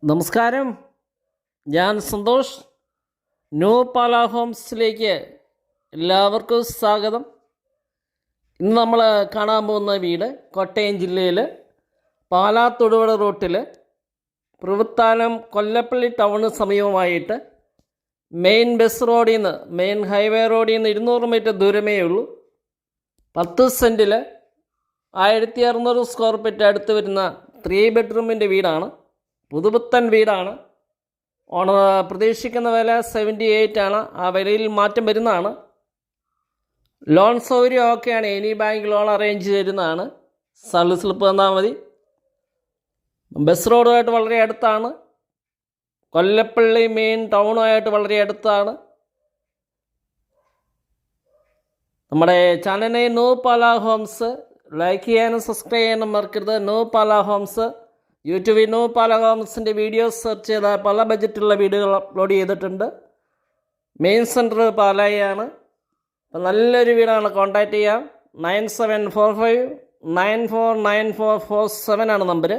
നമസ്കാരം, ഞാൻ സന്തോഷ്. ന്യൂ പാല ഹോംസിലേക്ക് എല്ലാവർക്കും സ്വാഗതം. ഇന്ന് നമ്മൾ കാണാൻ പോകുന്ന വീട് കോട്ടയം ജില്ലയിൽ പാലാ തൊടുപുഴ റൂട്ടിൽ പ്രവൃത്താനം കൊല്ലപ്പള്ളി ടൗണിന് സമീപമായിട്ട് മെയിൻ ബസ് റോഡിൽ നിന്ന് മെയിൻ ഹൈവേ റോഡിൽ നിന്ന് 200 മീറ്റർ ദൂരമേ ഉള്ളൂ. 10 സെൻറ്റിൽ 1600 സ്ക്വയർ ഫീറ്റ് അടുത്ത് വരുന്ന 3 ബെഡ്റൂമിൻ്റെ വീടാണ്. പുതുപുത്തൻ വീടാണ്. ഓണർ പ്രതീക്ഷിക്കുന്ന വില 78 ആണ്. ആ വിലയിൽ മാറ്റം വരുന്നതാണ്. ലോൺ സൗകര്യം ഓക്കെയാണ്. എനി ബാങ്ക് ലോൺ അറേഞ്ച് തരുന്നതാണ്. സർവീസ് സ്ലിപ്പ് തന്നാൽ മതി. ബസ് റോഡുമായിട്ട് വളരെ അടുത്താണ്. കൊല്ലപ്പള്ളി മെയിൻ ടൗണുമായിട്ട് വളരെ അടുത്താണ്. നമ്മുടെ ചാനലിനെ ന്യൂ പാല ഹോംസ് ലൈക്ക് ചെയ്യാനും സബ്സ്ക്രൈബ് ചെയ്യാനും മറക്കരുത്. ന്യൂ പാല ഹോംസ് യൂട്യൂബിൽ ന്യൂ പാല ഹോംസിൻ്റെ വീഡിയോസ് സെർച്ച് ചെയ്താൽ പല ബഡ്ജറ്റുള്ള വീഡിയോകൾ അപ്ലോഡ് ചെയ്തിട്ടുണ്ട്. മെയിൻ സെൻറ്റർ പാലായാണ്. അപ്പം നല്ലൊരു വീടാണ്. കോൺടാക്റ്റ് ചെയ്യാം. 9745 949447 ആണ് നമ്പർ.